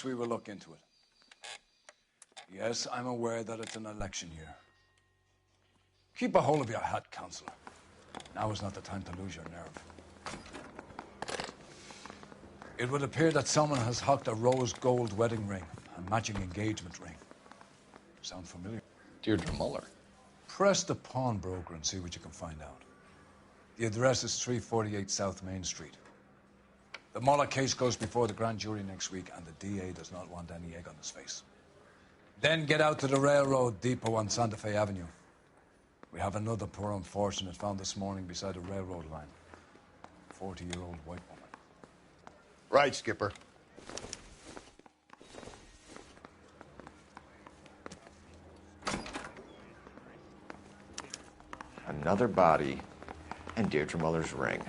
course we will look into it. Yes, I'm aware that it's an election year. Keep a hold of your hat, Counselor. Now is not the time to lose your nerve. It would appear that someone has hocked a rose gold wedding ring and matching engagement ring. Sound familiar? Deirdre Muller. Press the pawnbroker and see what you can find out. The address is 348 South Main Street. The Muller case goes before the grand jury next week, and the DA does not want any egg on his face. Then get out to the railroad depot on Santa Fe Avenue. We have another poor unfortunate found this morning beside a railroad line. 40-year-old white woman. Right, Skipper. Another body, and Deirdre Muller's ring.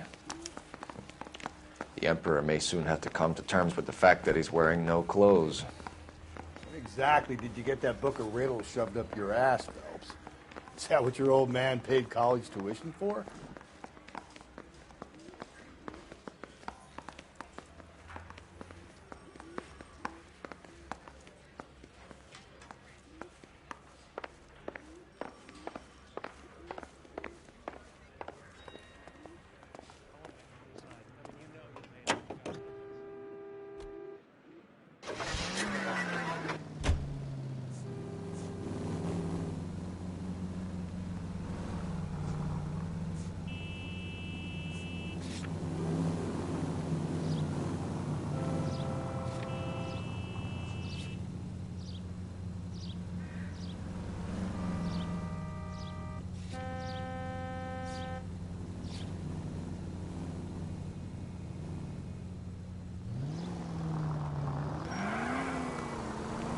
The Emperor may soon have to come to terms with the fact that he's wearing no clothes. When exactly did you get that book of riddles shoved up your ass, Phelps? Is that what your old man paid college tuition for?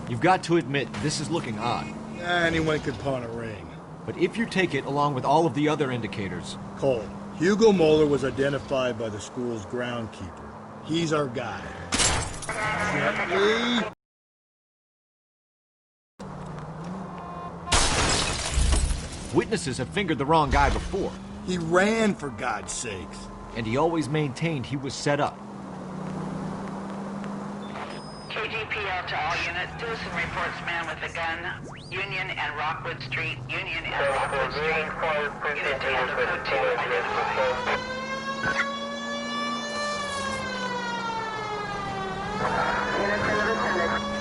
You've got to admit, this is looking odd. Anyone could pawn a ring. But if you take it along with all of the other indicators... Cole, Hugo Moeller was identified by the school's groundkeeper. He's our guy. Gently. Witnesses have fingered the wrong guy before. He ran, for God's sakes. And he always maintained he was set up. KGPL to all units. Citizen reports man with a gun. Union and Rockwood Street. Union and Rockwood Street. Unit to handle code 2. Identify. Units in the vicinity.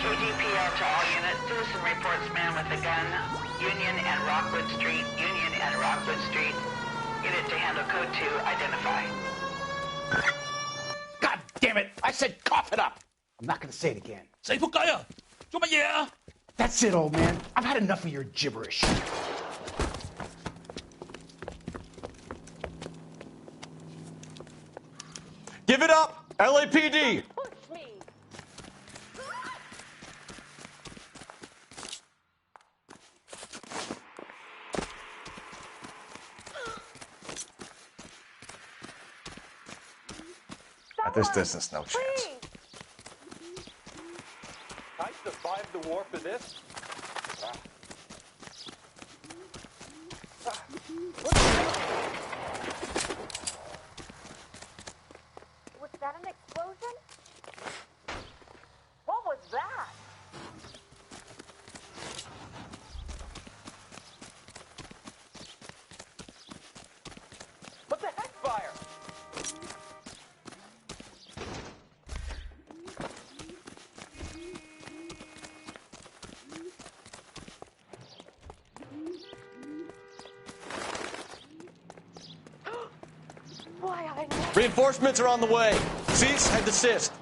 KGPL to all units. Citizen reports man with a gun. Union and Rockwood Street. Union and Rockwood Street. Unit to handle code 2. Identify. God damn it! I said cough it up! I'm not gonna say it again. Say仆街啊！做乜嘢啊？ That's it, old man. I've had enough of your gibberish. Give it up! LAPD! At this distance, no chance. I survived the war for this? What's that an explosion? What was that? What the heck, fire? Why, I know. Reinforcements are on the way. Cease and desist.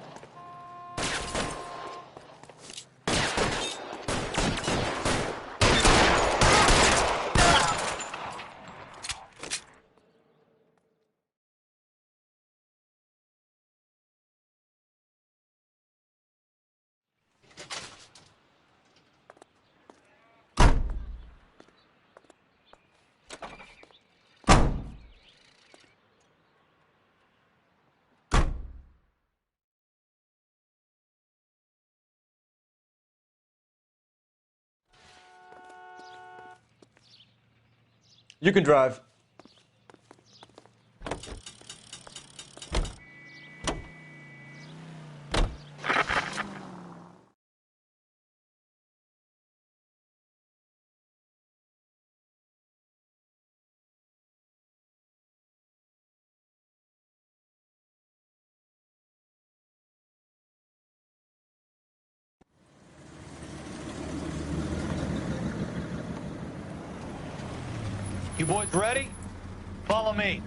You can drive. You boys ready? Follow me.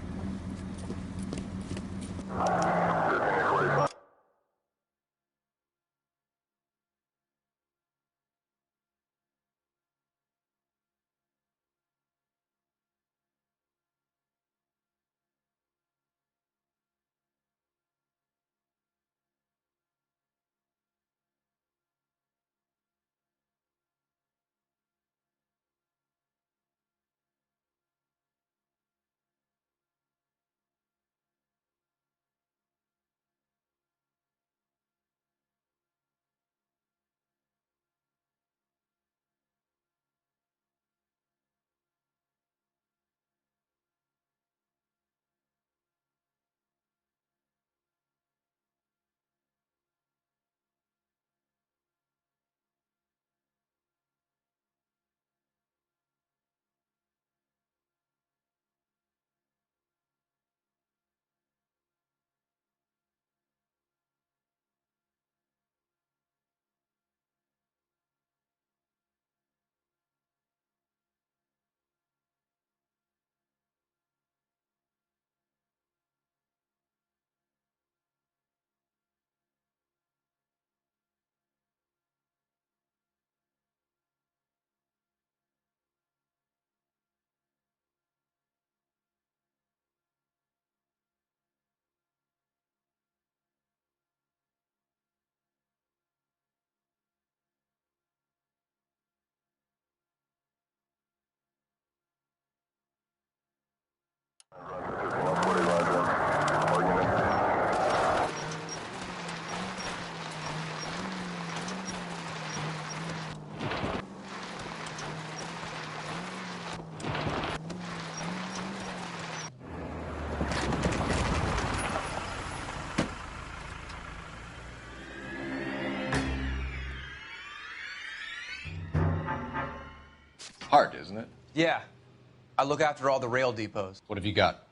Hard, isn't it? Yeah. I look after all the rail depots. What have you got?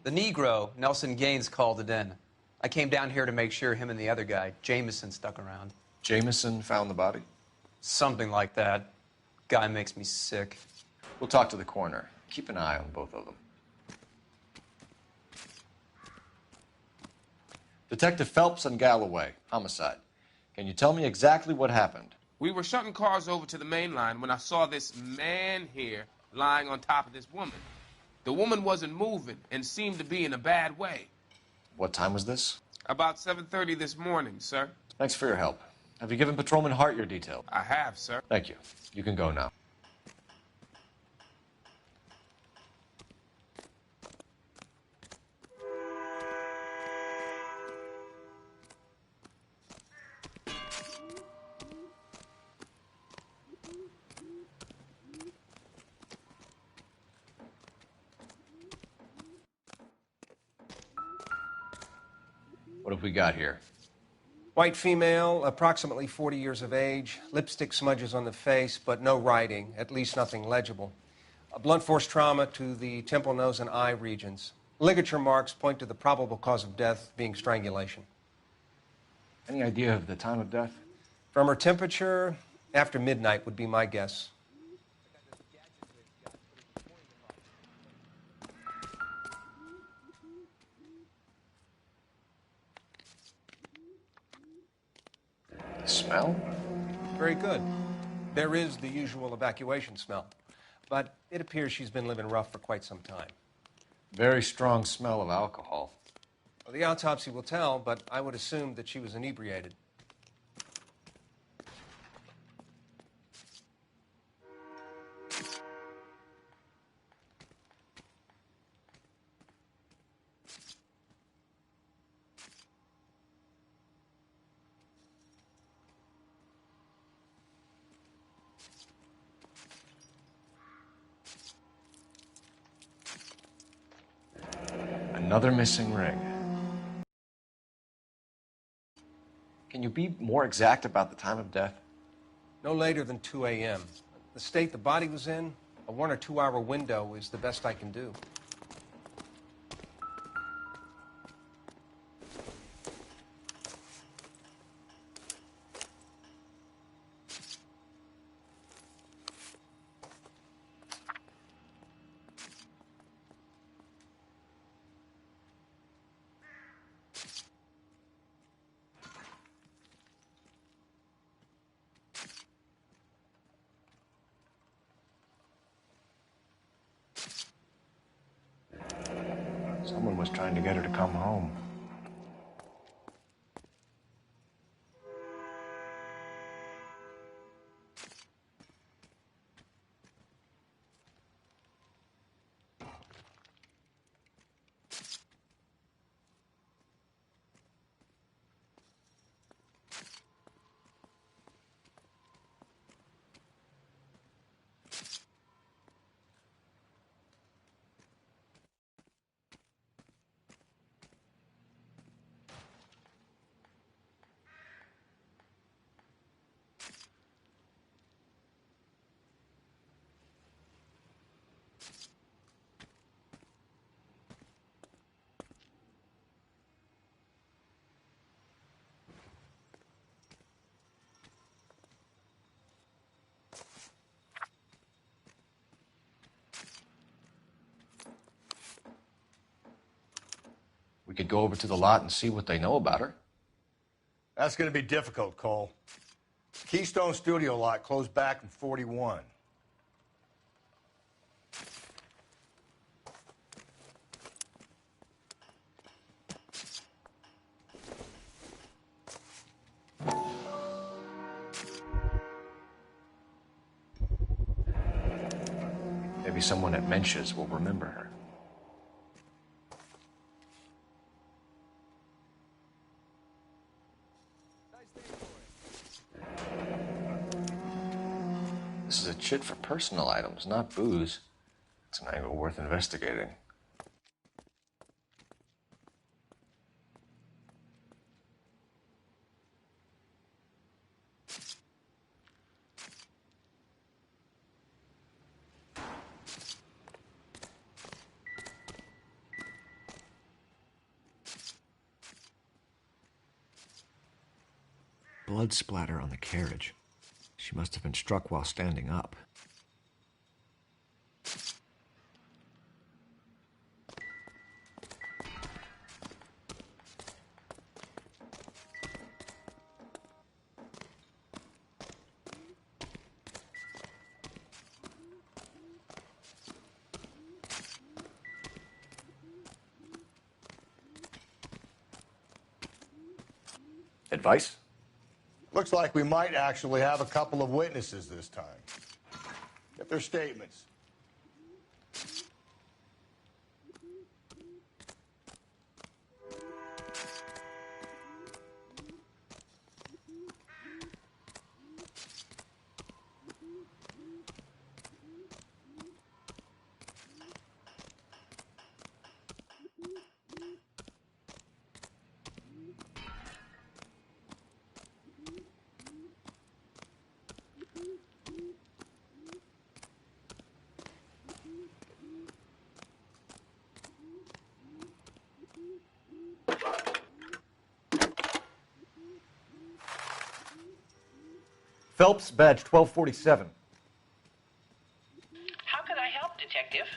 The Negro, Nelson Gaines, called it in. I came down here to make sure him and the other guy, Jameson, stuck around. Jameson found the body? Something like that. Guy makes me sick. We'll talk to the coroner. Keep an eye on both of them. Detective Phelps and Galloway, homicide. Can you tell me exactly what happened? We were shutting cars over to the main line when I saw this man here lying on top of this woman. The woman wasn't moving and seemed to be in a bad way. What time was this? About 7:30 this morning, sir. Thanks for your help. Have you given Patrolman Hart your detail? I have, sir. Thank you. You can go now. What What have we got here? White female, approximately 40 years of age, lipstick smudges on the face, but no writing, at least nothing legible. A blunt force trauma to the temple, nose, and eye regions. Ligature marks point to the probable cause of death being strangulation. Any idea of the time of death? From her temperature, after midnight would be my guess. Smell? Very good. There is the usual evacuation smell, but it appears she's been living rough for quite some time. Very strong smell of alcohol. Well, the autopsy will tell, but I would assume that she was inebriated. Another missing ring. Can you be more exact about the time of death? No later than 2 a.m. The state the body was in, a 1 or 2 hour window is the best I can do. Someone was trying to get her to come home. We could go over to the lot and see what they know about her. That's going to be difficult, Cole. Keystone Studio lot closed back in 41. Maybe someone at Mensch's will remember her. This is a chit for personal items, not booze. It's an angle worth investigating. Blood splatter on the carriage. She must have been struck while standing up. Advice? Looks like we might actually have a couple of witnesses this time. Get their statements. Phelps, badge 1247. How can I help, Detective?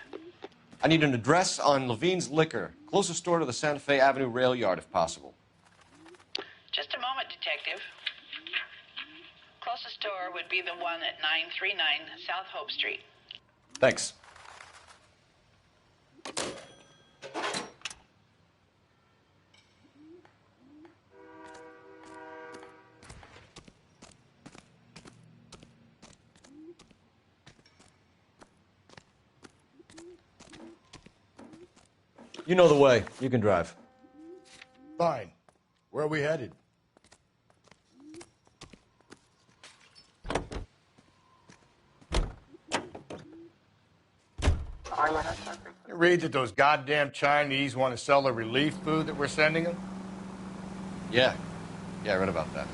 I need an address on Levine's Liquor. Closest store to the Santa Fe Avenue rail yard, if possible. Just a moment, Detective. Closest store would be the one at 939 South Hope Street. Thanks. You know the way. You can drive. Fine. Where are we headed? You read that those goddamn Chinese want to sell the relief food that we're sending them? Yeah. Yeah, I read about that.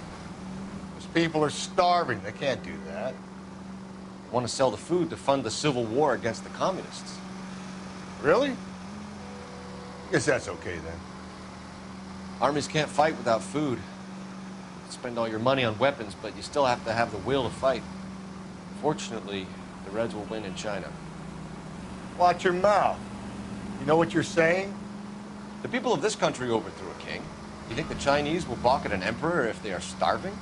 Those people are starving. They can't do that. They want to sell the food to fund the civil war against the communists. Really? Guess that's okay then. Armies can't fight without food. You spend all your money on weapons, but you still have to have the will to fight. Fortunately, the Reds will win in China. Watch your mouth. You know what you're saying? The people of this country overthrew a king. You think the Chinese will balk at an emperor if they are starving?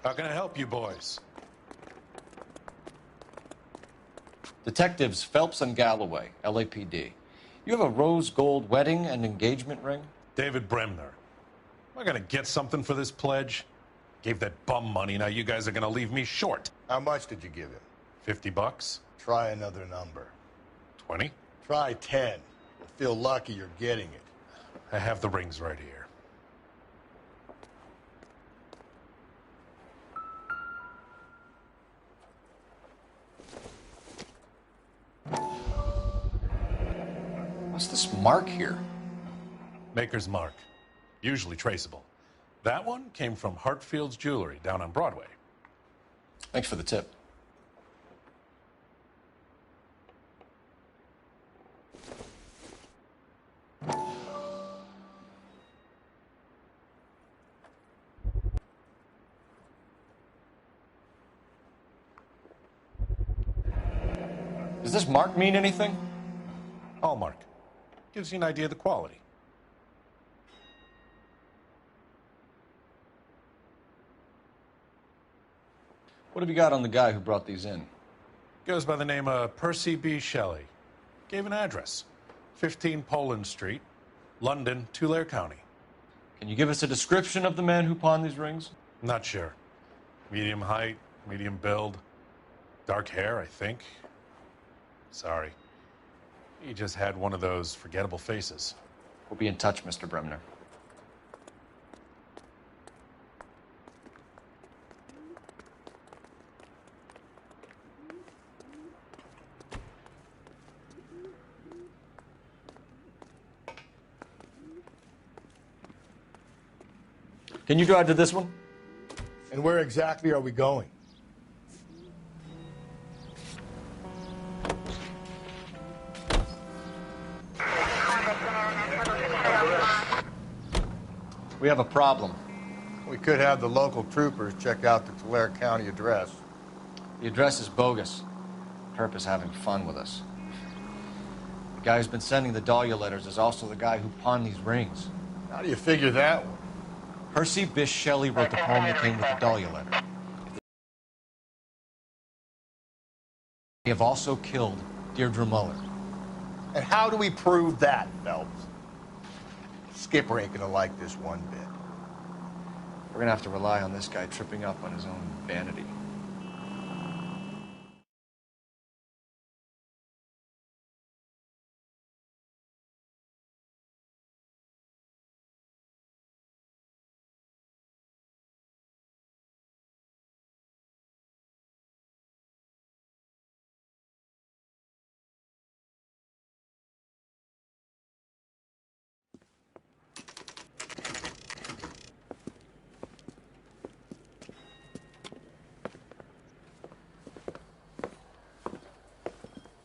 How can I help you boys? Detectives Phelps and Galloway, LAPD. You have a rose gold wedding and engagement ring? David Bremner. Am I gonna get something for this pledge? Gave that bum money, now you guys are gonna leave me short. How much did you give him? $50? Try another number. 20? Try 10. You'll feel lucky you're getting it. I have the rings right here. What's this mark here? Maker's mark. Usually traceable. That one came from Hartfield's Jewelry down on Broadway. Thanks for the tip. Does this mark mean anything? Hallmark. Gives you an idea of the quality. What have you got on the guy who brought these in? Goes by the name of Percy B. Shelley. Gave an address. 15 Poland Street, London, Tulare County. Can you give us a description of the man who pawned these rings? Not sure. Medium height, medium build. Dark hair, I think. Sorry. He just had one of those forgettable faces. We'll be in touch, Mr. Bremner. Can you drive to this one? And where exactly are we going? We have a problem. We could have the local troopers check out the Tulare County address. The address is bogus. Perp is having fun with us. The guy who's been sending the Dahlia letters is also the guy who pawned these rings. How do you figure that one? Percy Bysshe Shelley wrote the poem that came with the Dahlia letter. They have also killed Deirdre Muller. And how do we prove that, Phelps? Skipper ain't gonna like this one bit. We're gonna have to rely on this guy tripping up on his own vanity.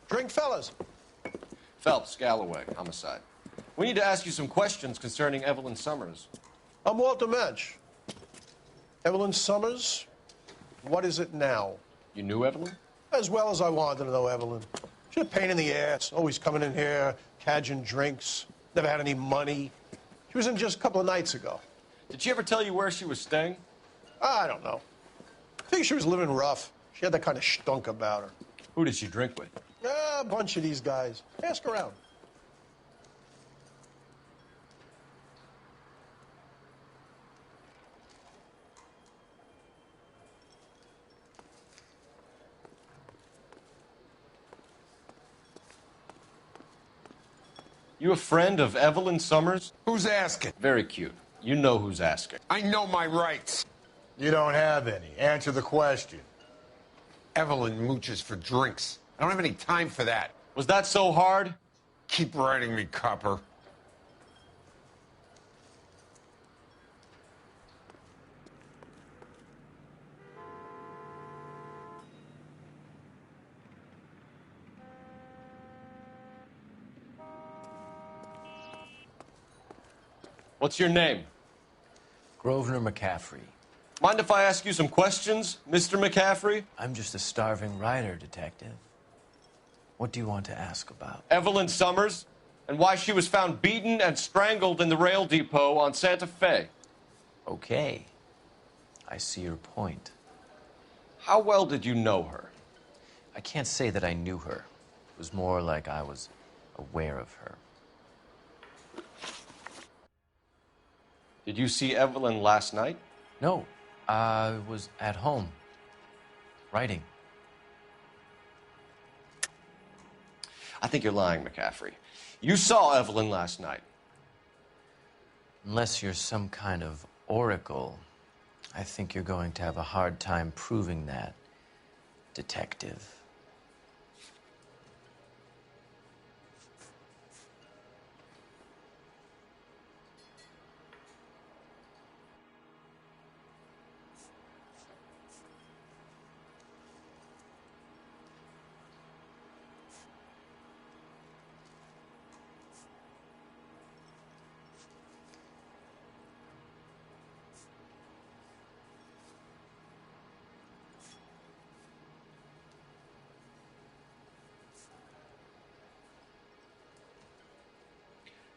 Drink, fellas. Phelps, Galloway, homicide. We need to ask you some questions concerning Evelyn Summers. I'm Walter Mensch. Evelyn Summers, what is it now? You knew Evelyn? As well as I wanted to know Evelyn. She's a pain in the ass, always coming in here, cadging drinks, never had any money. She was in just a couple of nights ago. Did she ever tell you where she was staying? I don't know. I think she was living rough. She had that kind of stunk about her. Who did she drink with? A bunch of these guys. Ask around. You a friend of Evelyn Summers? Who's asking? Very cute. You know who's asking. I know my rights. You don't have any. Answer the question. Evelyn mooches for drinks. I don't have any time for that. Was that so hard? Keep writing me, copper. What's your name? Grosvenor McCaffrey. Mind if I ask you some questions, Mr. McCaffrey? I'm just a starving writer, detective. What do you want to ask about? Evelyn Summers, and why she was found beaten and strangled in the rail depot on Santa Fe. Okay. I see your point. How well did you know her? I can't say that I knew her. It was more like I was aware of her. Did you see Evelyn last night? No. I was at home. Writing. I think you're lying, McCaffrey. You saw Evelyn last night. Unless you're some kind of oracle, I think you're going to have a hard time proving that, detective.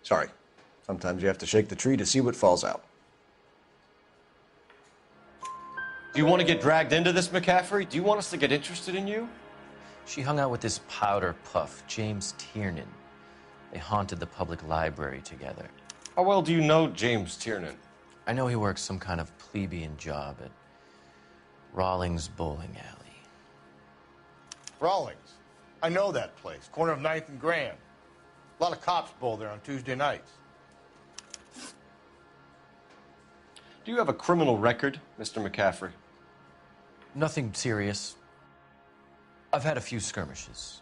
Sorry. Sometimes you have to shake the tree to see what falls out. Do you want to get dragged into this, McCaffrey? Do you want us to get interested in you? She hung out with this powder puff, James Tiernan. They haunted the public library together. How well do you know James Tiernan? I know he works some kind of plebeian job at Rawlings Bowling Alley. Rawlings. I know that place. Corner of 9th and Grand. A lot of cops bowl there on Tuesday nights. Do you have a criminal record, Mr. McCaffrey? Nothing serious. I've had a few skirmishes.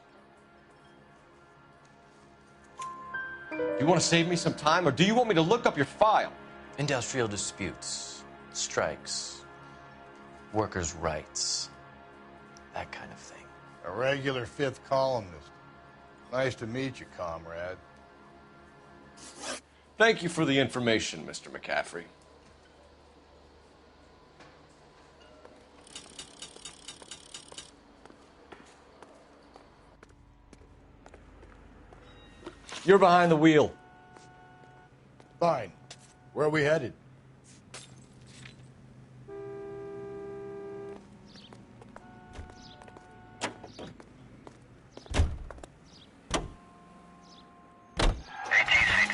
Do you want to save me some time, or do you want me to look up your file? Industrial disputes, strikes, workers' rights, that kind of thing. A regular fifth columnist. Nice to meet you, comrade. Thank you for the information, Mr. McCaffrey. You're behind the wheel. Fine. Where are we headed?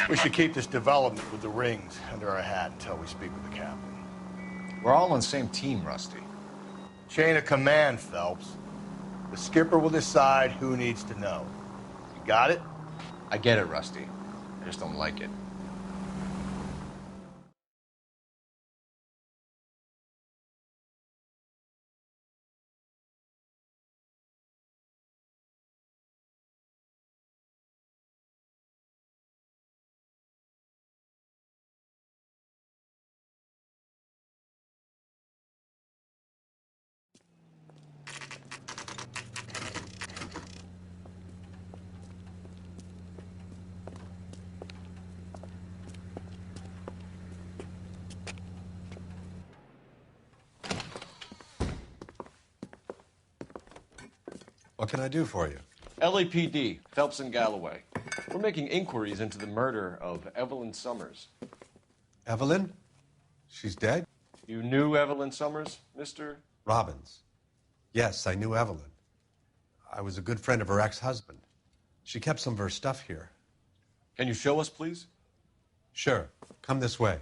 We should keep this development with the rings under our hat until we speak with the captain. We're all on the same team, Rusty. Chain of command, Phelps. The skipper will decide who needs to know. You got it? I get it, Rusty. I just don't like it. What can I do for you? LAPD, Phelps and Galloway. We're making inquiries into the murder of Evelyn Summers. Evelyn? She's dead? You knew Evelyn Summers, Mr. Robbins. Yes, I knew Evelyn. I was a good friend of her ex-husband. She kept some of her stuff here. Can you show us, please? Sure. Come this way.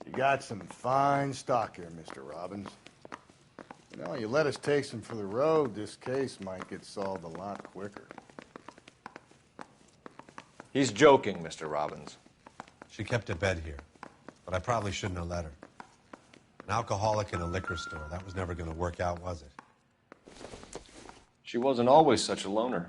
You got some fine stock here, Mr. Robbins. You know, you let us take some for the road, this case might get solved a lot quicker. He's joking, Mr. Robbins. She kept a bed here, but I probably shouldn't have let her. An alcoholic in a liquor store, that was never going to work out, was it? She wasn't always such a loner.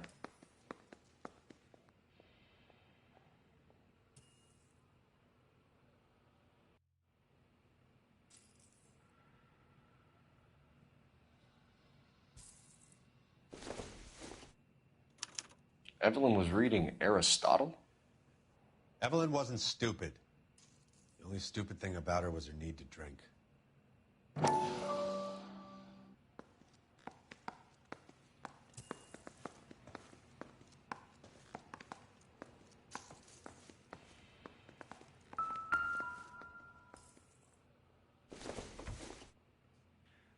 Evelyn was reading Aristotle? Evelyn wasn't stupid. The only stupid thing about her was her need to drink.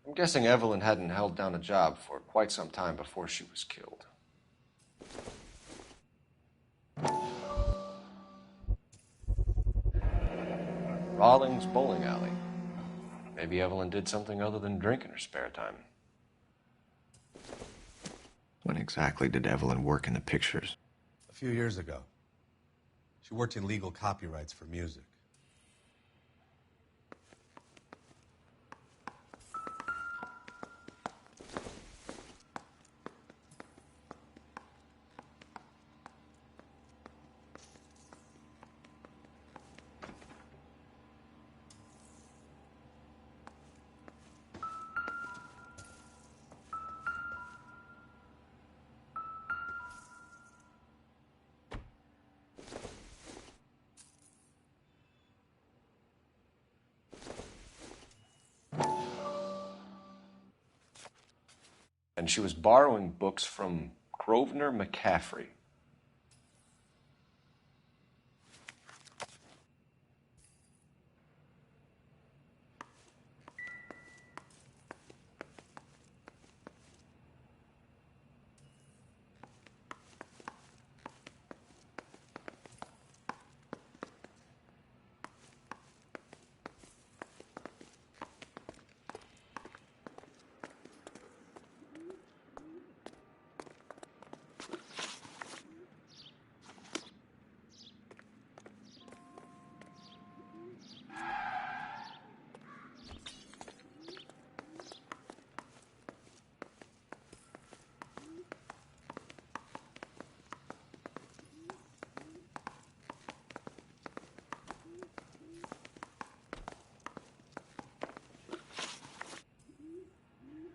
I'm guessing Evelyn hadn't held down a job for quite some time before she was killed. Rawlings Bowling Alley. Maybe Evelyn did something other than drink in her spare time. When exactly did Evelyn work in the pictures? A few years ago. She worked in legal copyrights for music. And she was borrowing books from Grosvenor McCaffrey.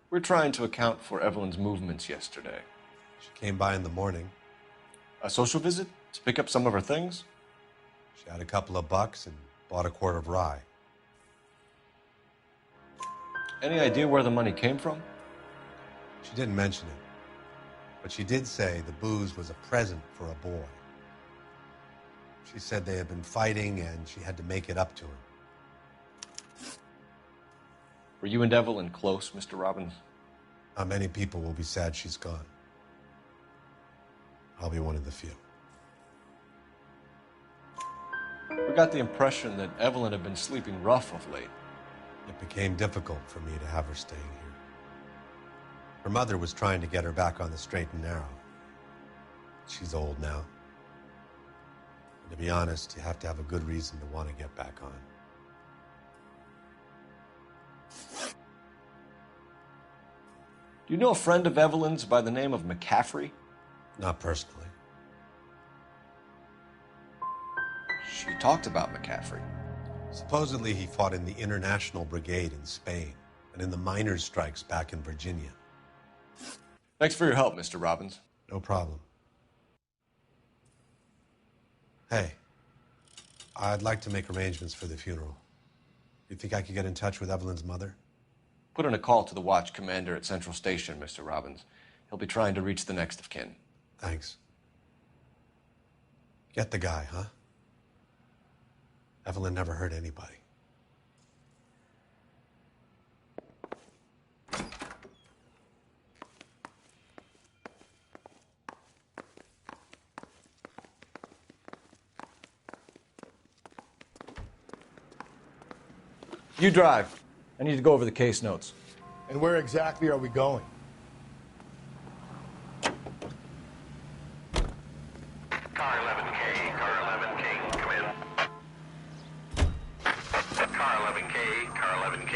We're trying to account for Evelyn's movements yesterday. She came by in the morning. A social visit? To pick up some of her things? She had a couple of bucks and bought a quart of rye. Any idea where the money came from? She didn't mention it. But she did say the booze was a present for a boy. She said they had been fighting and she had to make it up to him. Were you and Evelyn close, Mr. Robbins? Not many people will be sad she's gone. I'll be one of the few. We got the impression that Evelyn had been sleeping rough of late. It became difficult for me to have her staying here. Her mother was trying to get her back on the straight and narrow. She's old now. And to be honest, you have to have a good reason to want to get back on. Do you know a friend of Evelyn's by the name of McCaffrey? Not personally. She talked about McCaffrey. Supposedly he fought in the International Brigade in Spain and in the miners' strikes back in Virginia. Thanks for your help, Mr. Robbins. No problem. Hey, I'd like to make arrangements for the funeral. You think I could get in touch with Evelyn's mother? Put in a call to the watch commander at Central Station, Mr. Robbins. He'll be trying to reach the next of kin. Thanks. Get the guy, huh? Evelyn never hurt anybody. You drive. I need to go over the case notes. And where exactly are we going? Car 11K, car 11K, come in. Car 11K, car 11K.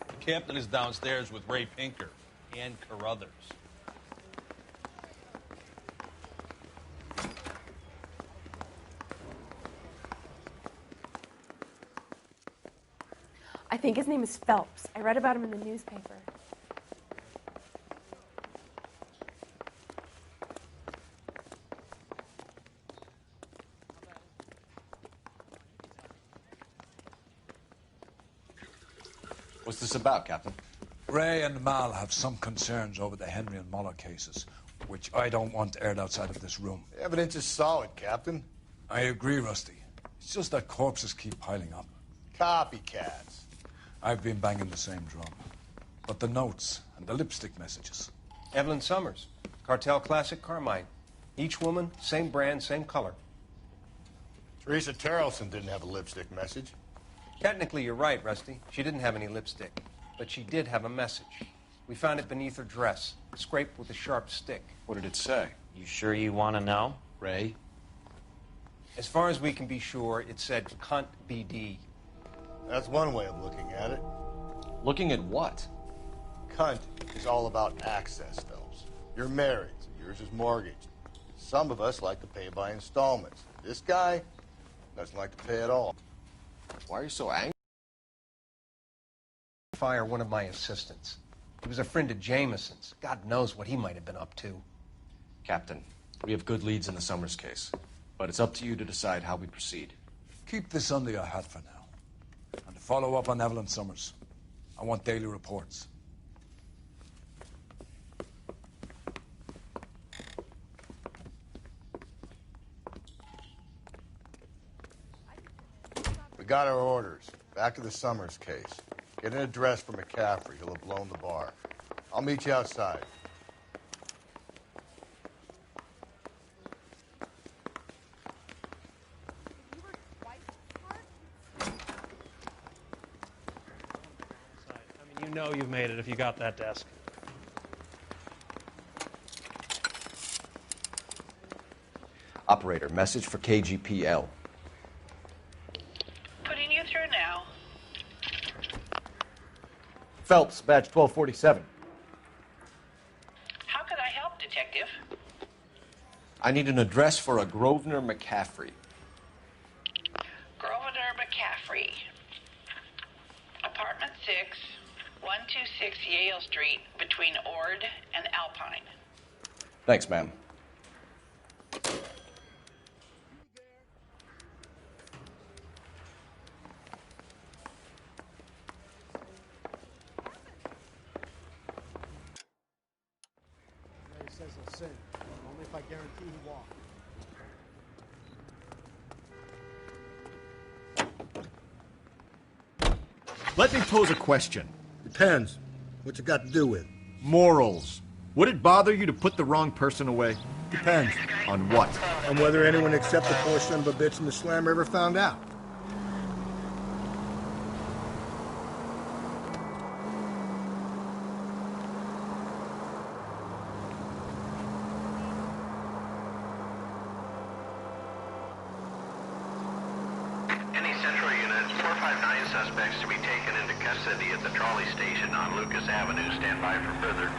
The captain is downstairs with Ray Pinker and Carruthers. I think his name is Phelps. I read about him in the newspaper. What's this about, Captain? Ray and Mal have some concerns over the Henry and Muller cases, which I don't want aired outside of this room. The evidence is solid, Captain. I agree, Rusty. It's just that corpses keep piling up. Copycats. I've been banging the same drum. But the notes and the lipstick messages. Evelyn Summers, Cartel Classic Carmine. Each woman, same brand, same color. Teresa Terrelson didn't have a lipstick message. Technically, you're right, Rusty. She didn't have any lipstick. But she did have a message. We found it beneath her dress, scraped with a sharp stick. What did it say? You sure you want to know? Ray? As far as we can be sure, it said cunt BD. That's one way of looking at it. Looking at what? Cunt is all about access, Phelps. You're married, so yours is mortgaged. Some of us like to pay by installments. This guy doesn't like to pay at all. Why are you so angry? Fire one of my assistants. He was a friend of Jameson's. God knows what he might have been up to. Captain, we have good leads in the Summers case, but it's up to you to decide how we proceed. Keep this under your hat for now. And to follow up on Evelyn Summers, I want daily reports. We got our orders. Back to the Summers case. Get an address for McCaffrey. He'll have blown the bar. I'll meet you outside. You know you've made it if you got that desk. Operator, message for KGPL. Putting you through now. Phelps, badge 1247. How could I help, Detective? I need an address for a Grosvenor McCaffrey. Grosvenor McCaffrey. Apartment 6, 126 Yale Street, between Ord and Alpine. Thanks, ma'am. Mary says he'll sing, only if I guarantee he won't. Let me pose a question. Depends. What's it got to do with? Morals. Would it bother you to put the wrong person away? Depends. On what? On whether anyone except the poor son of a bitch in the slammer ever found out. Any Central Unit, 459 suspects to be taken into custody at the trolley station on Lucas Avenue. Stand by for further.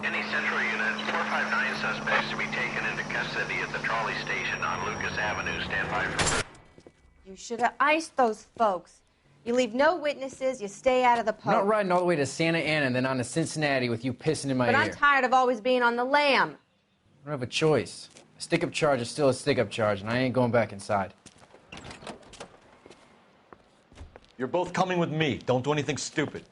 Any Central Unit, 459 suspects to be taken into custody at the trolley station on Lucas Avenue. Stand by for further. You should have iced those folks. You leave no witnesses, you stay out of the poke. I'm not riding all the way to Santa Ana and then on to Cincinnati with you pissing in my But ear. I'm tired of always being on the lam. I don't have a choice. A stick-up charge is still a stick-up charge, and I ain't going back inside. You're both coming with me. Don't do anything stupid.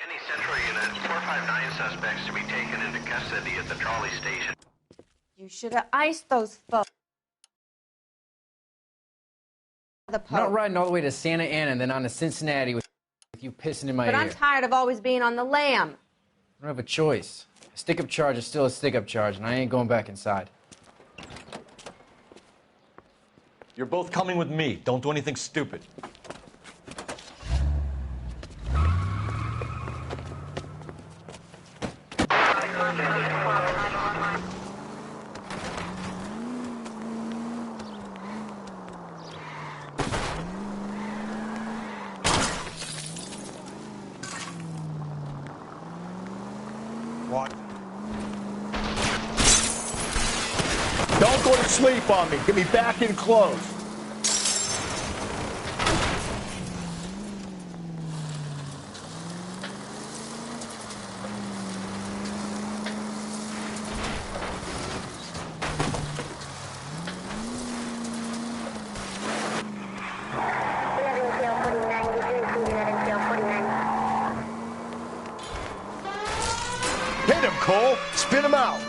Any Central Unit, 459 suspects to be taken into custody at the trolley station. You should have iced those folks. I'm not riding all the way to Santa Ana and then on to Cincinnati with you pissing in my But ear. I'm tired of always being on the lam. I don't have a choice. A stick-up charge is still a stick-up charge, and I ain't going back inside. You're both coming with me. Don't do anything stupid. Don't go to sleep on me. Get me back in close. Hit him, Cole. Spin him out.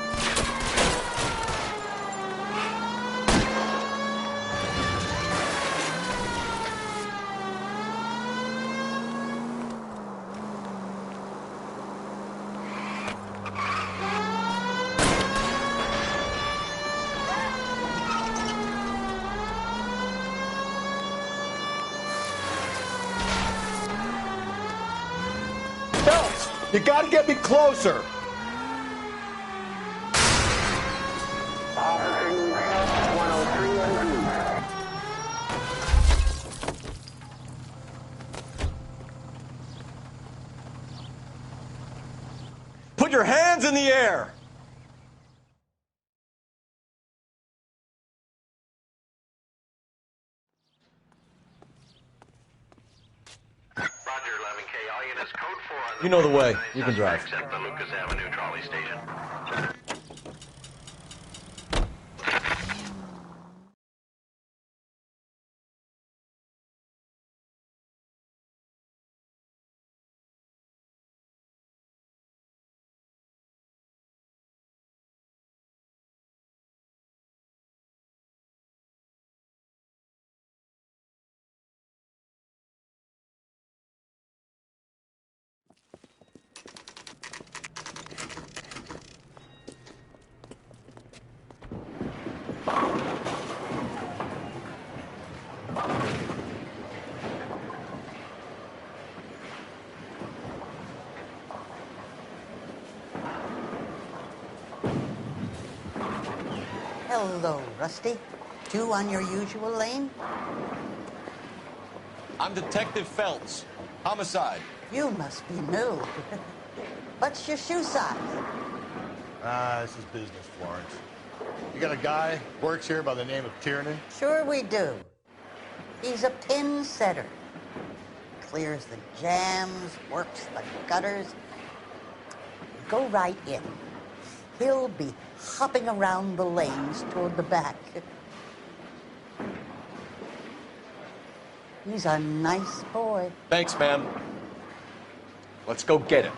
Phelps, you gotta get me closer. Put your hands in the air! Roger, 11K. All units, code 4 on the You know the way. You can drive. At the Lucas Avenue trolley station. Hello, Rusty. Two on your usual lane? I'm Detective Phelps. Homicide. You must be new. What's your shoe size? This is business, Florence. You got a guy works here by the name of Tiernan? Sure we do. He's a pin setter. Clears the jams, works the gutters. Go right in. He'll be hopping around the lanes toward the back. He's a nice boy. Thanks, ma'am. Let's go get him.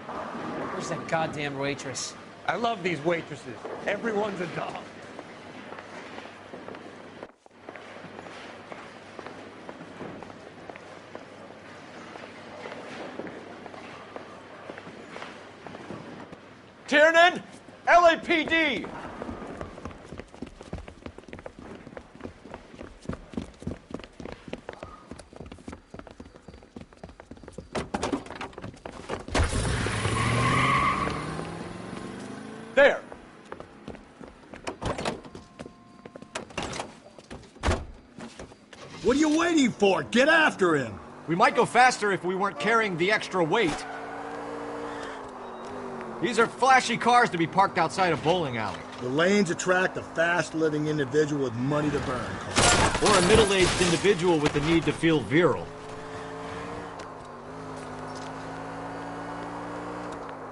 Where's that goddamn waitress? I love these waitresses. Everyone's a dog. Tiernan! LAPD! There! What are you waiting for? Get after him! We might go faster if we weren't carrying the extra weight. These are flashy cars to be parked outside a bowling alley. The lanes attract a fast-living individual with money to burn. Or a middle-aged individual with the need to feel virile.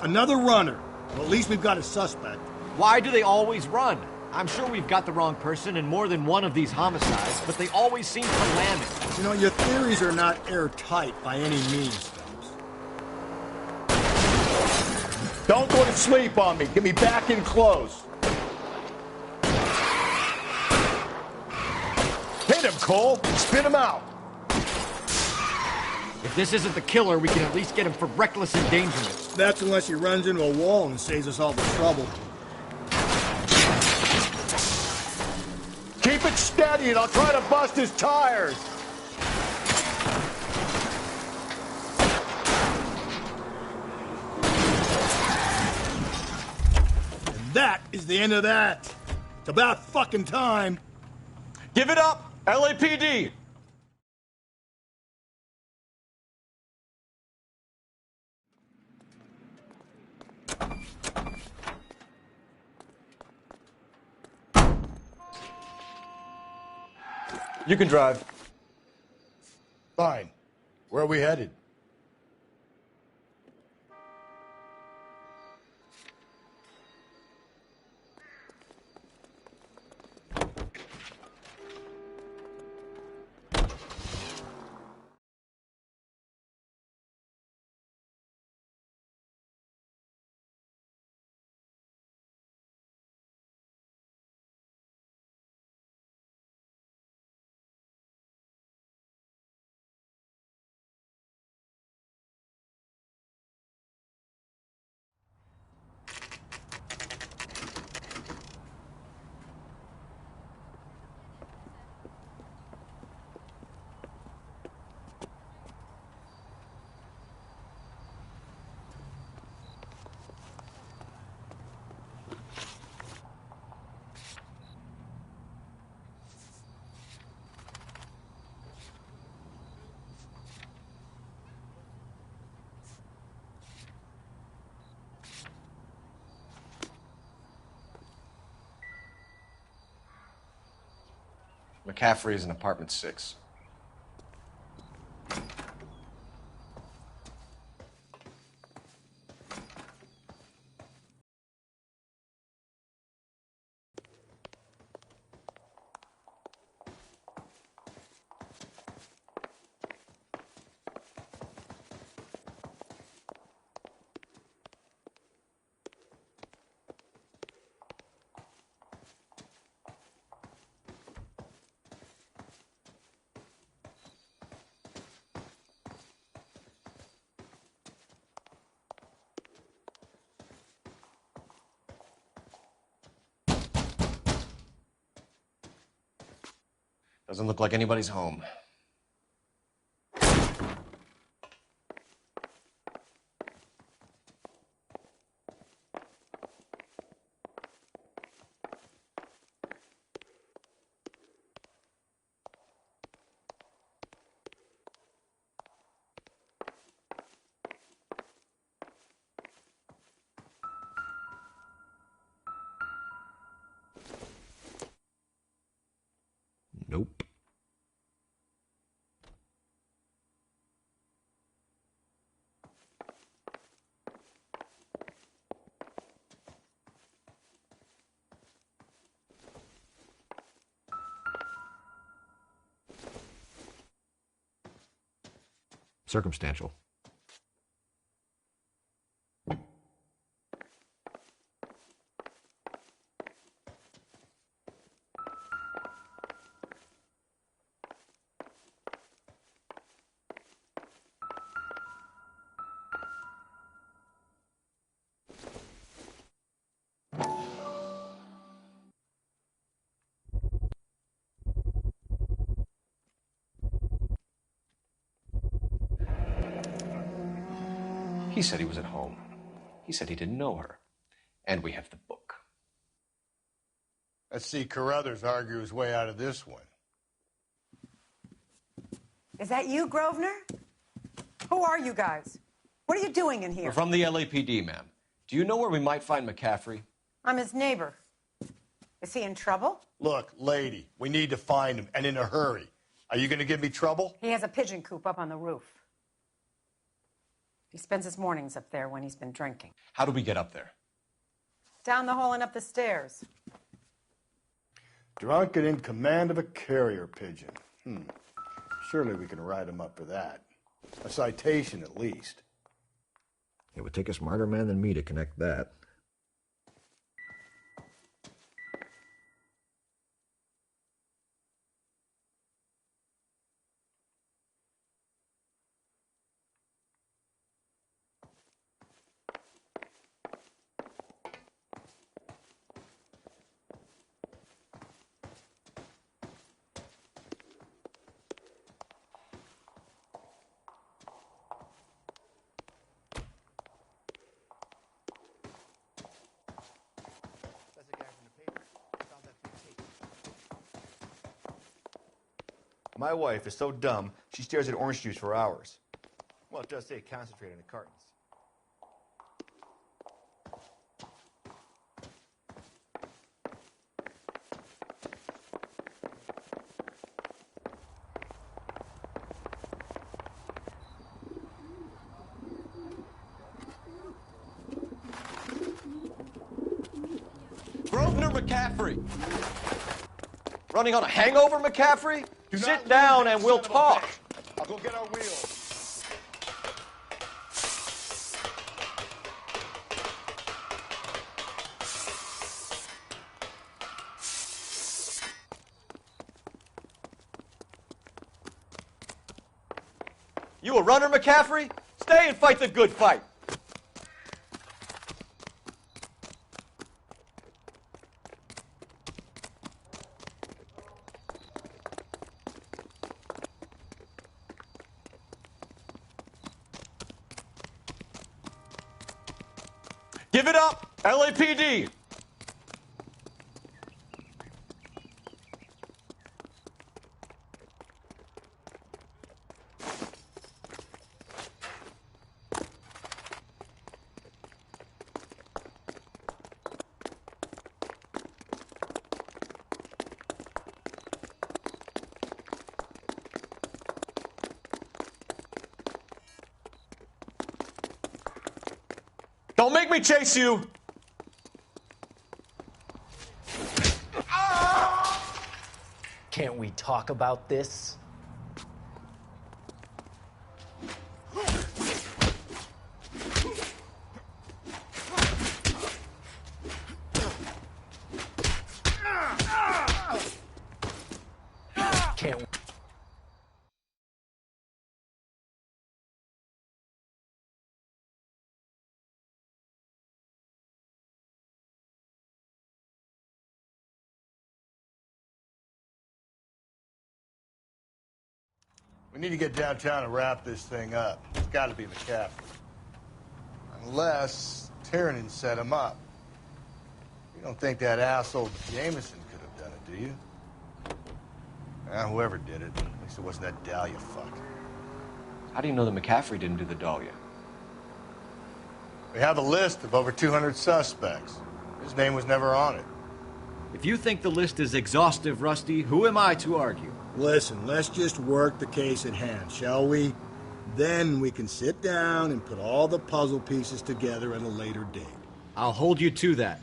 Another runner. Well, at least we've got a suspect. Why do they always run? I'm sure we've got the wrong person in more than one of these homicides, but they always seem to land it. You know, your theories are not airtight by any means. Don't go to sleep on me. Get me back in close. Hit him, Cole. Spin him out. If this isn't the killer, we can at least get him for reckless endangerment. That's unless he runs into a wall and saves us all the trouble. Keep it steady and I'll try to bust his tires. That is the end of that. It's about fucking time. Give it up, LAPD! You can drive. Fine. Where are we headed? McCaffrey is in apartment 6. Doesn't look like anybody's home. Nope. Circumstantial. He said he was at home. He said he didn't know her. And we have the book. Let's see Carruthers argue his way out of this one. Is that you, Grosvenor? Who are you guys? What are you doing in here? We're from the LAPD, ma'am. Do you know where we might find McCaffrey? I'm his neighbor. Is he in trouble? Look, lady, we need to find him, and in a hurry. Are you going to give me trouble? He has a pigeon coop up on the roof. He spends his mornings up there when he's been drinking. How do we get up there? Down the hall and up the stairs. Drunk and in command of a carrier pigeon. Surely we can write him up for that. A citation, at least. It would take a smarter man than me to connect that. My wife is so dumb, she stares at orange juice for hours. Well, it does say concentrate in the cartons. McCaffrey. Running on a hangover, McCaffrey? Sit down and we'll talk. I'll go get our wheels. You a runner, McCaffrey? Stay and fight the good fight. Give it up, LAPD. Don't make me chase you! Can't we talk about this? Can't we? We need to get downtown and wrap this thing up. It's got to be McCaffrey. Unless Tiernan set him up. You don't think that asshole Jameson could have done it, do you? Whoever did it. At least it wasn't that Dahlia fuck. How do you know that McCaffrey didn't do the Dahlia? We have a list of over 200 suspects. His name was never on it. If you think the list is exhaustive, Rusty, who am I to argue? Listen, let's just work the case at hand, shall we? Then we can sit down and put all the puzzle pieces together at a later date. I'll hold you to that.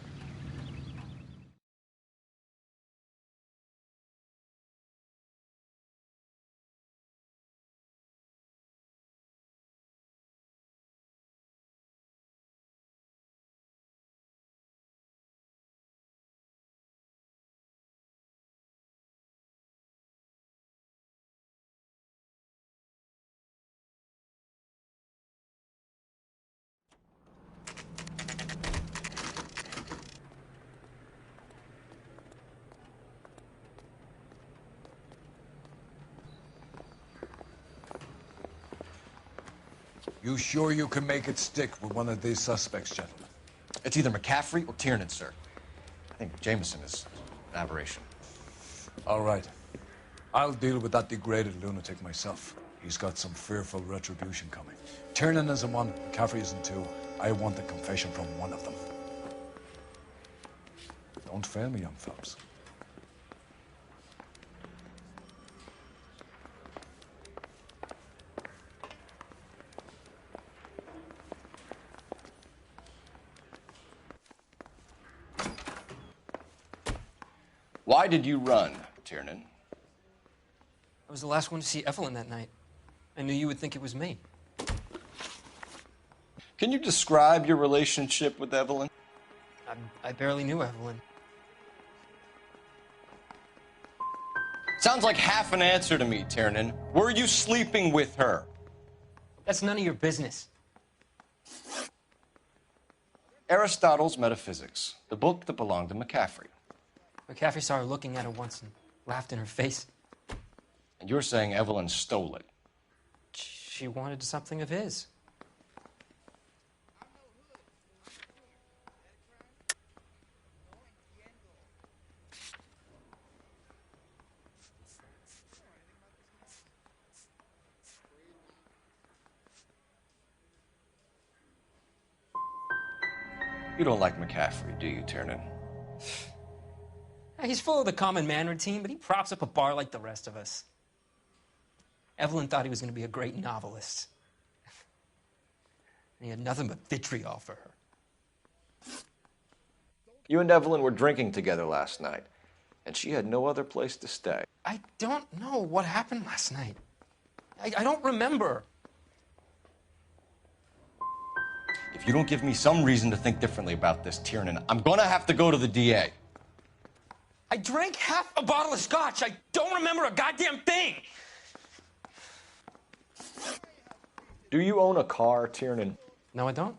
You sure you can make it stick with one of these suspects, gentlemen? It's either McCaffrey or Tiernan, sir. I think Jameson is an aberration. All right. I'll deal with that degraded lunatic myself. He's got some fearful retribution coming. Tiernan isn't one, McCaffrey isn't two. I want a confession from one of them. Don't fail me, young Phelps. Why did you run, Tiernan? I was the last one to see Evelyn that night. I knew you would think it was me. Can you describe your relationship with Evelyn? I barely knew Evelyn. Sounds like half an answer to me, Tiernan. Were you sleeping with her? That's none of your business. Aristotle's Metaphysics, the book that belonged to McCaffrey. McCaffrey saw her looking at her once and laughed in her face. And you're saying Evelyn stole it? She wanted something of his. You don't like McCaffrey, do you, Tiernan? He's full of the common man routine, but he props up a bar like the rest of us. Evelyn thought he was going to be a great novelist. And he had nothing but vitriol for her. You and Evelyn were drinking together last night, and she had no other place to stay. I don't know what happened last night. I don't remember. If you don't give me some reason to think differently about this, Tiernan, I'm gonna have to go to the DA. I drank half a bottle of scotch. I don't remember a goddamn thing. Do you own a car, Tiernan? No, I don't.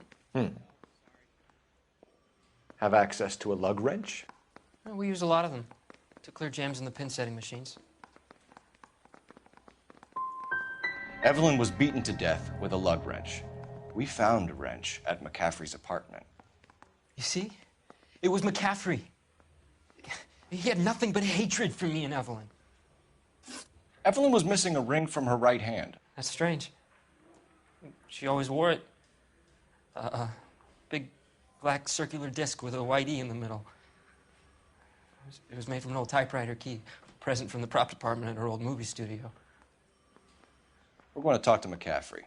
Have access to a lug wrench? Well, we use a lot of them to clear jams in the pin setting machines. Evelyn was beaten to death with a lug wrench. We found a wrench at McCaffrey's apartment. You see? It was McCaffrey. He had nothing but hatred for me and Evelyn. Evelyn was missing a ring from her right hand. That's strange. She always wore it. Big black circular disc with a white E in the middle. It was made from an old typewriter key, a present from the prop department at her old movie studio. We're going to talk to McCaffrey.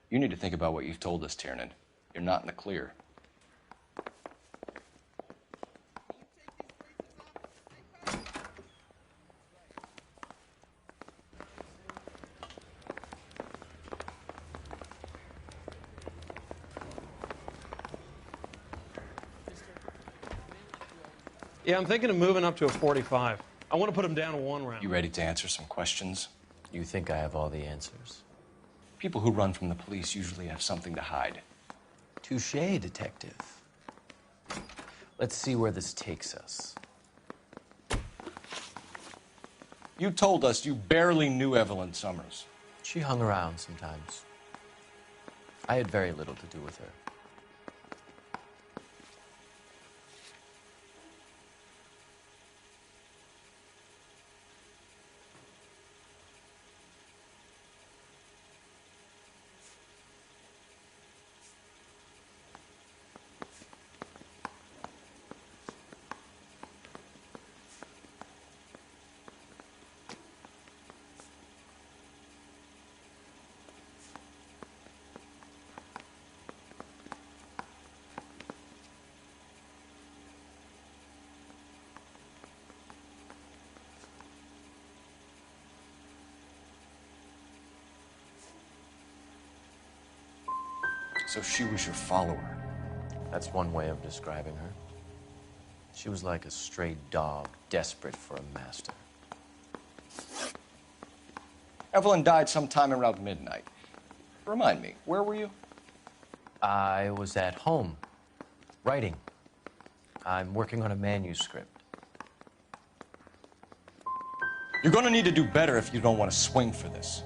You need to think about what you've told us, Tiernan. You're not in the clear. Yeah, I'm thinking of moving up to a 45. I want to put him down to 1 round. You ready to answer some questions? You think I have all the answers? People who run from the police usually have something to hide. Touché, detective. Let's see where this takes us. You told us you barely knew Evelyn Summers. She hung around sometimes. I had very little to do with her. So she was your follower. That's one way of describing her. She was like a stray dog, desperate for a master. Evelyn died sometime around midnight. Remind me, where were you? I was at home, writing. I'm working on a manuscript. You're going to need to do better if you don't want to swing for this.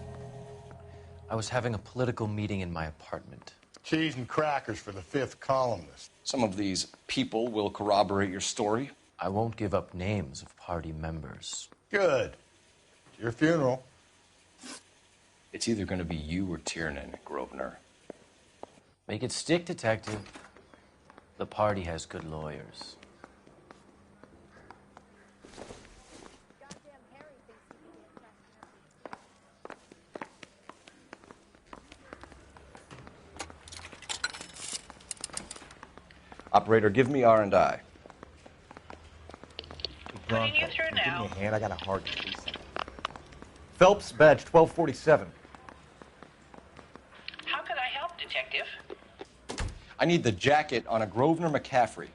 I was having a political meeting in my apartment. Cheese and crackers for the 5th columnist. Some of these people will corroborate your story. I won't give up names of party members. Good. It's your funeral. It's either going to be you or Tiernan, Grosvenor. Make it stick, detective. The party has good lawyers. Operator, give me R&I. Putting you through now. Give me a hand. I got a hard case. Phelps, badge 1247. How could I help, Detective? I need the jacket on a Grosvenor McCaffrey.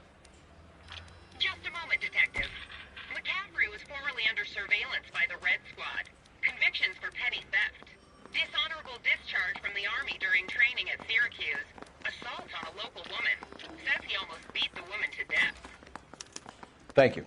Just a moment, Detective. McCaffrey was formerly under surveillance by the Red Squad. Convictions for petty theft. Dishonorable discharge from the Army during training at Syracuse. Assault on a local woman. Says he almost beat the woman to death. Thank you.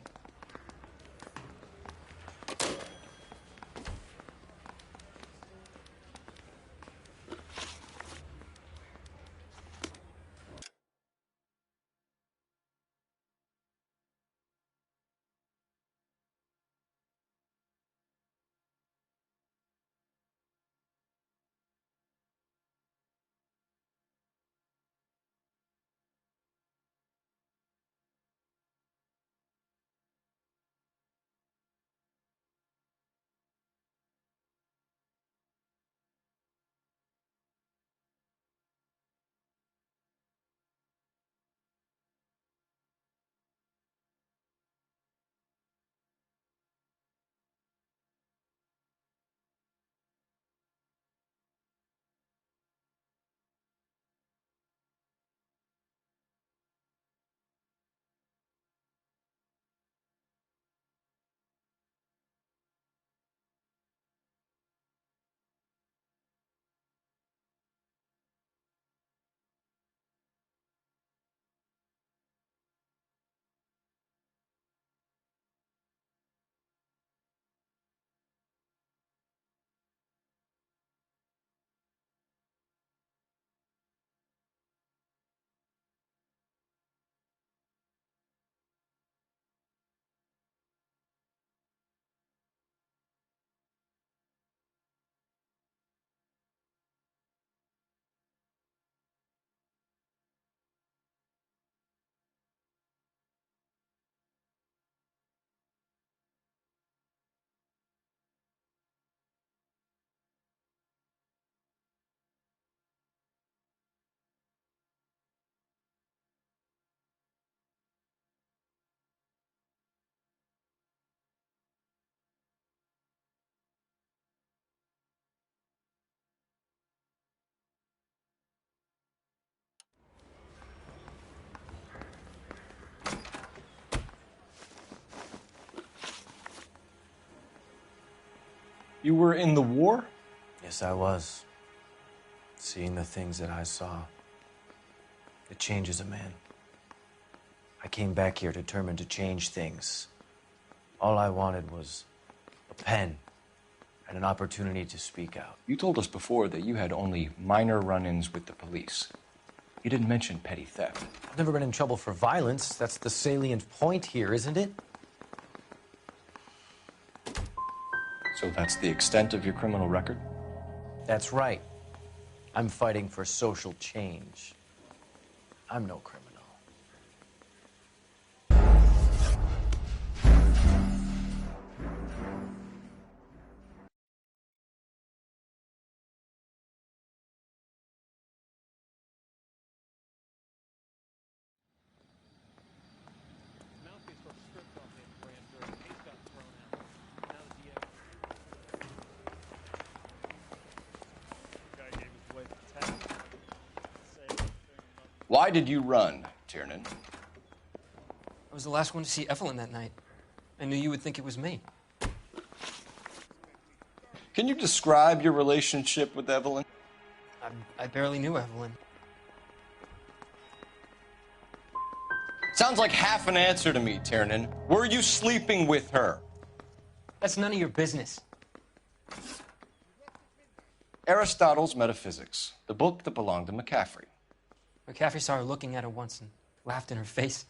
You were in the war? Yes, I was. Seeing the things that I saw, it changes a man. I came back here determined to change things. All I wanted was a pen and an opportunity to speak out. You told us before that you had only minor run-ins with the police. You didn't mention petty theft. I've never been in trouble for violence. That's the salient point here, isn't it? So that's the extent of your criminal record? That's right. I'm fighting for social change. I'm no criminal. Why did you run, Tiernan? I was the last one to see Evelyn that night. I knew you would think it was me. Can you describe your relationship with Evelyn? I barely knew Evelyn. Sounds like half an answer to me, Tiernan. Were you sleeping with her? That's none of your business. Aristotle's Metaphysics, the book that belonged to McCaffrey. McCaffrey saw her looking at her once and laughed in her face.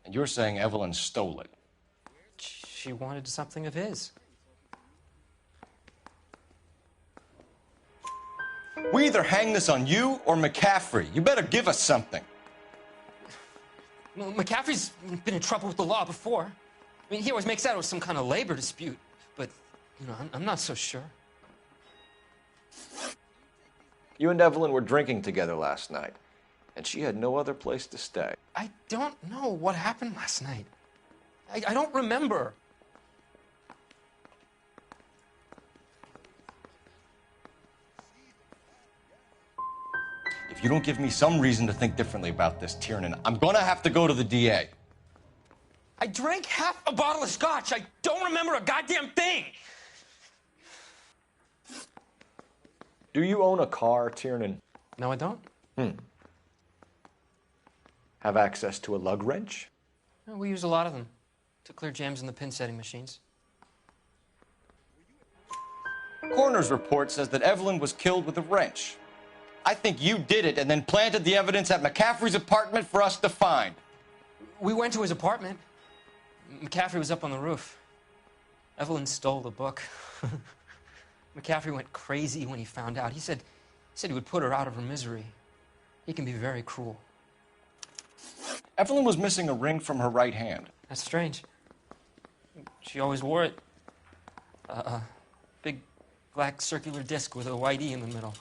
And you're saying Evelyn stole it? She wanted something of his. We either hang this on you or McCaffrey. You better give us something. Well, McCaffrey's been in trouble with the law before. I mean, he always makes out it was some kind of labor dispute. But, you know, I'm not so sure. You and Evelyn were drinking together last night, and she had no other place to stay. I don't know what happened last night. I don't remember. If you don't give me some reason to think differently about this, Tiernan, I'm gonna have to go to the DA. I drank half a bottle of scotch. I don't remember a goddamn thing. Do you own a car, Tiernan? No, I don't. Have access to a lug wrench? No, we use a lot of them to clear jams in the pin setting machines. Coroner's report says that Evelyn was killed with a wrench. I think you did it and then planted the evidence at McCaffrey's apartment for us to find. We went to his apartment. McCaffrey was up on the roof. Evelyn stole the book. McCaffrey went crazy when he found out. He said he would put her out of her misery. He can be very cruel. Evelyn was missing a ring from her right hand. That's strange. She always wore it. A big black circular disc with a white E in the middle.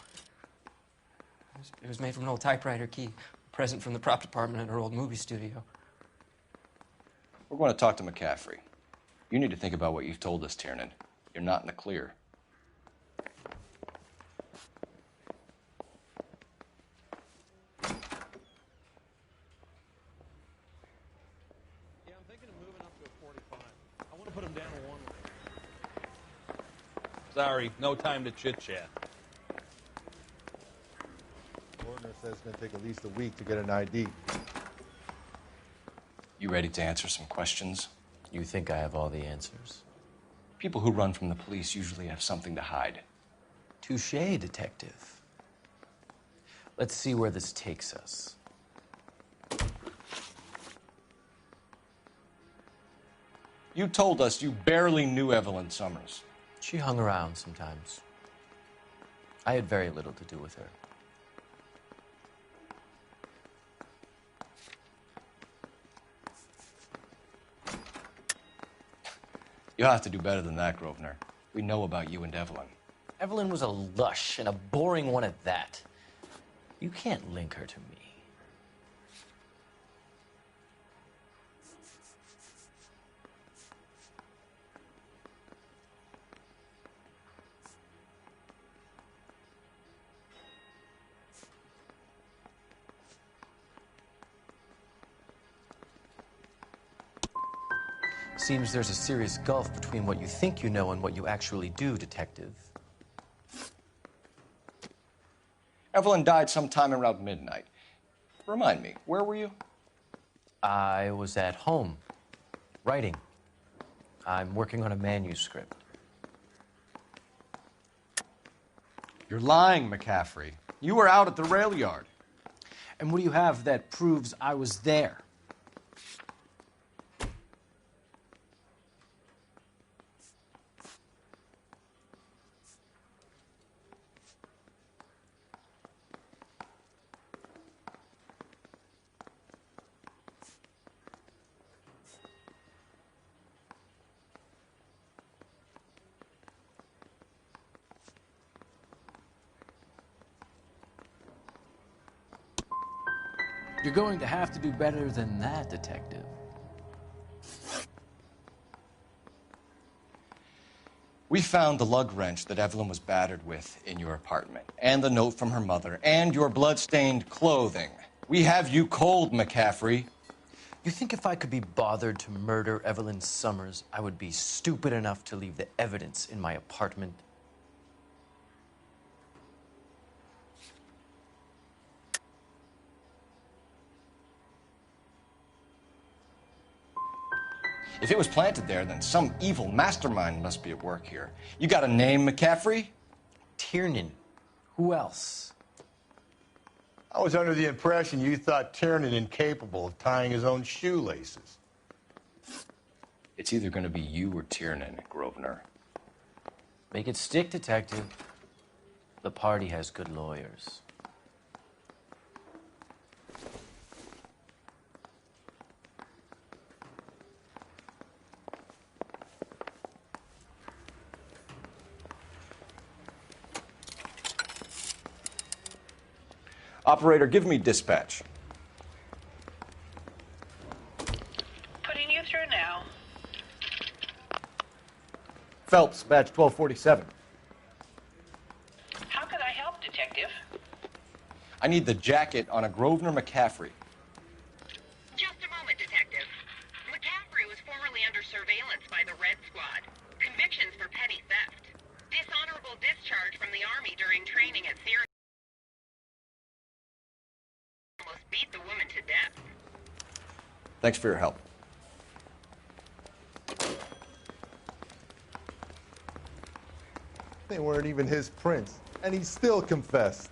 It was made from an old typewriter key, a present from the prop department at her old movie studio. We're going to talk to McCaffrey. You need to think about what you've told us, Tiernan. You're not in the clear. Sorry, no time to chit-chat. Coroner says it's going to take at least a week to get an ID. You ready to answer some questions? You think I have all the answers? People who run from the police usually have something to hide. Touché, detective. Let's see where this takes us. You told us you barely knew Evelyn Summers. She hung around sometimes. I had very little to do with her. You'll have to do better than that, Grosvenor. We know about you and Evelyn. Evelyn was a lush, and a boring one at that. You can't link her to me. Seems there's a serious gulf between what you think you know and what you actually do, Detective. Evelyn died sometime around midnight. Remind me, where were you? I was at home, writing. I'm working on a manuscript. You're lying, McCaffrey. You were out at the rail yard. And what do you have that proves I was there? You're going to have to do better than that, Detective. We found the lug wrench that Evelyn was battered with in your apartment, and the note from her mother, and your blood-stained clothing. We have you cold, McCaffrey. You think if I could be bothered to murder Evelyn Summers, I would be stupid enough to leave the evidence in my apartment? If it was planted there, then some evil mastermind must be at work here. You got a name, McCaffrey? Tiernan. Who else? I was under the impression you thought Tiernan incapable of tying his own shoelaces. It's either going to be you or Tiernan, Grosvenor. Make it stick, Detective. The party has good lawyers. Operator, give me dispatch. Putting you through now. Phelps, badge 1247. How can I help, Detective? I need the jacket on a Grosvenor McCaffrey. Just a moment, Detective. McCaffrey was formerly under surveillance by the Red Squad. Convictions for petty theft. Dishonorable discharge from the Army during training at Syracuse. Almost beat the woman to death. Thanks for your help. They weren't even his prints, and he still confessed.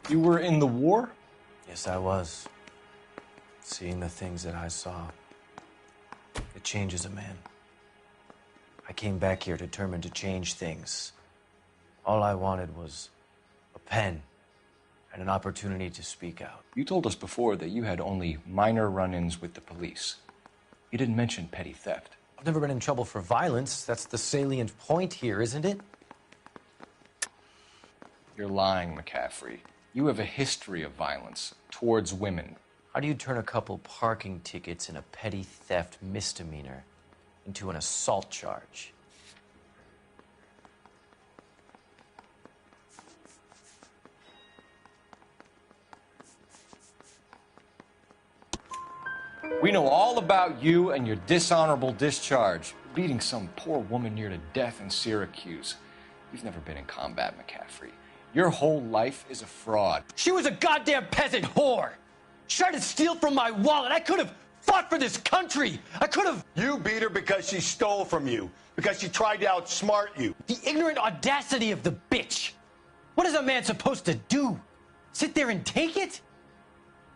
You were in the war? Yes, I was. Seeing the things that I saw, it changes a man. I came back here determined to change things. All I wanted was a pen and an opportunity to speak out. You told us before that you had only minor run-ins with the police. You didn't mention petty theft. I've never been in trouble for violence. That's the salient point here, isn't it? You're lying, McCaffrey. You have a history of violence towards women. How do you turn a couple parking tickets and a petty theft misdemeanor into an assault charge? We know all about you and your dishonorable discharge, beating some poor woman near to death in Syracuse. You've never been in combat, McCaffrey. Your whole life is a fraud. She was a goddamn peasant whore! She tried to steal from my wallet. I could have fought for this country. I could have... You beat her because she stole from you, because she tried to outsmart you. The ignorant audacity of the bitch. What is a man supposed to do? Sit there and take it?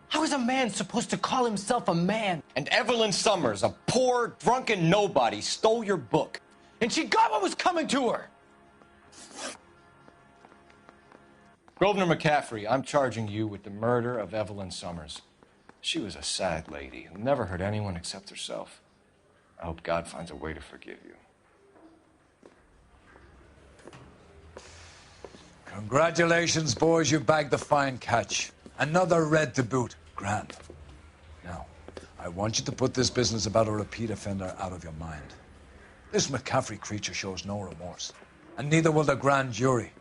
How is a man supposed to call himself a man? And Evelyn Summers, a poor, drunken nobody, stole your book. And she got what was coming to her. Grosvenor McCaffrey, I'm charging you with the murder of Evelyn Summers. She was a sad lady who never hurt anyone except herself. I hope God finds a way to forgive you. Congratulations, boys. You bagged the fine catch. Another red to boot. Grand. Now, I want you to put this business about a repeat offender out of your mind. This McCaffrey creature shows no remorse, and neither will the grand jury.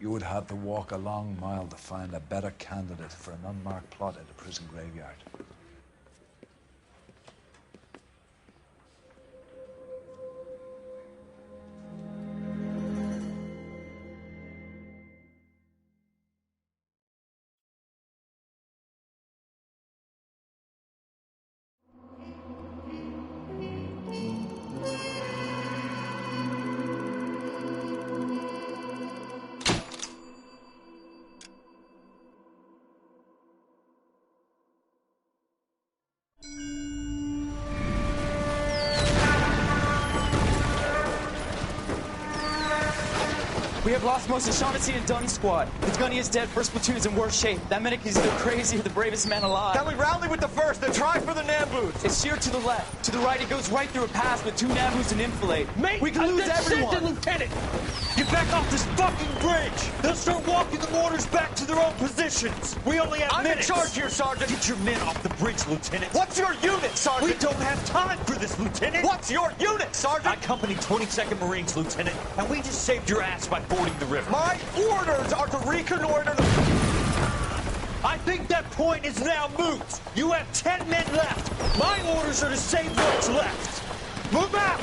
You would have to walk a long mile to find a better candidate for an unmarked plot at a prison graveyard. We have lost most of Shaughnessy and Dunn's squad. The gunny is dead. First platoon is in worse shape. That medic is either crazy or the bravest man alive. Can we rally with the first and try for the Nambus? It's sheer to the left. To the right, it goes right through a pass with 2 Nambus and enfilade. Mate, we can lose everyone. Lieutenant, get back off this fucking bridge. They'll start walking the mortars back to their own positions. We only have minutes. I'm in charge here, Sergeant. Get your men off the bridge, Lieutenant. What's your unit, Sergeant? We don't have time for this, Lieutenant. What's your unit, Sergeant? I company 22nd Marines, Lieutenant, and we just saved your ass by fording the river. My orders are to reconnoiter the... I think that point is now moot. You have 10 men left. My orders are to save what's left. Move out!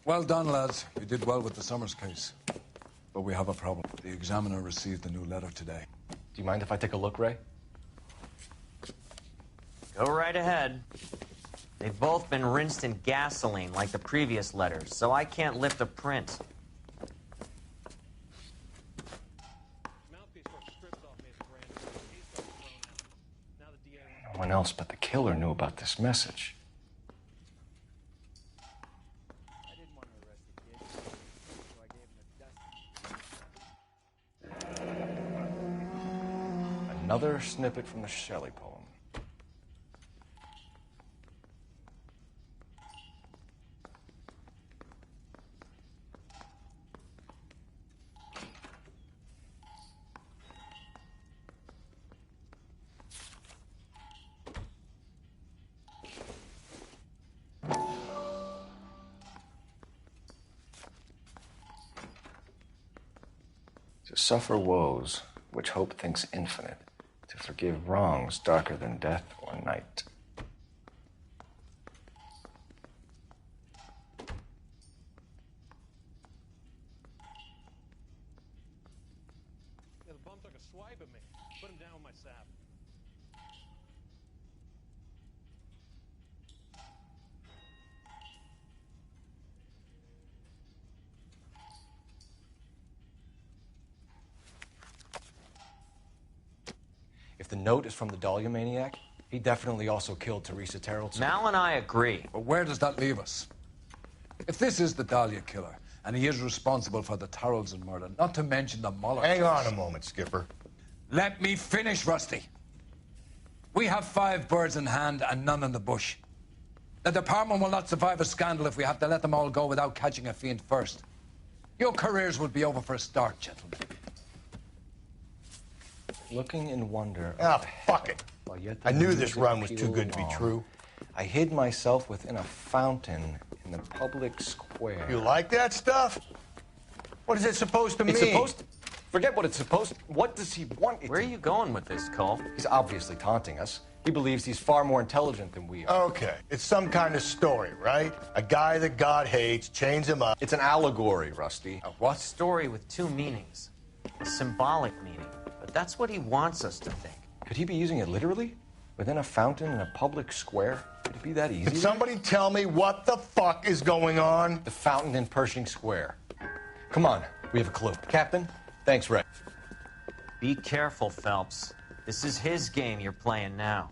Well done, lads. You did well with the Summers case. But we have a problem. The examiner received a new letter today. Do you mind if I take a look, Ray? Go right ahead. They've both been rinsed in gasoline like the previous letters, so I can't lift a print. No one else but the killer knew about this message. Another snippet from the Shelley poem. To suffer woes which hope thinks infinite, to forgive wrongs darker than death or night. Yeah, the bum took a swipe at me. Put him down with my sap. If the note is from the Dahlia maniac, he definitely also killed Teresa Terrell. Mal and I agree. But where does that leave us? If this is the Dahlia killer, and he is responsible for the Tarrelson murder, not to mention the Muller Hang case. on a moment, Skipper. Let me finish, Rusty. We have 5 birds in hand and none in the bush. The department will not survive a scandal if we have to let them all go without catching a fiend first. Your careers would be over for a start, gentlemen. Looking in wonder. Ah, fuck it. I knew this run was too good to be true. I hid myself within a fountain in the public square. You like that stuff? What is it supposed to mean? It's supposed to... Forget what it's supposed to... What does he want it Where are you going with this, Cole? He's obviously taunting us. He believes he's far more intelligent than we are. Okay. It's some kind of story, right? A guy that God hates, chains him up. It's an allegory, Rusty. A what? Story with 2 meanings. A symbolic meaning. But that's what he wants us to think. Could he be using it literally? Within a fountain in a public square? Could it be that easy? Can somebody tell me what the fuck is going on? The fountain in Pershing Square. Come on, we have a clue. Captain, thanks, Ray. Be careful, Phelps. This is his game you're playing now.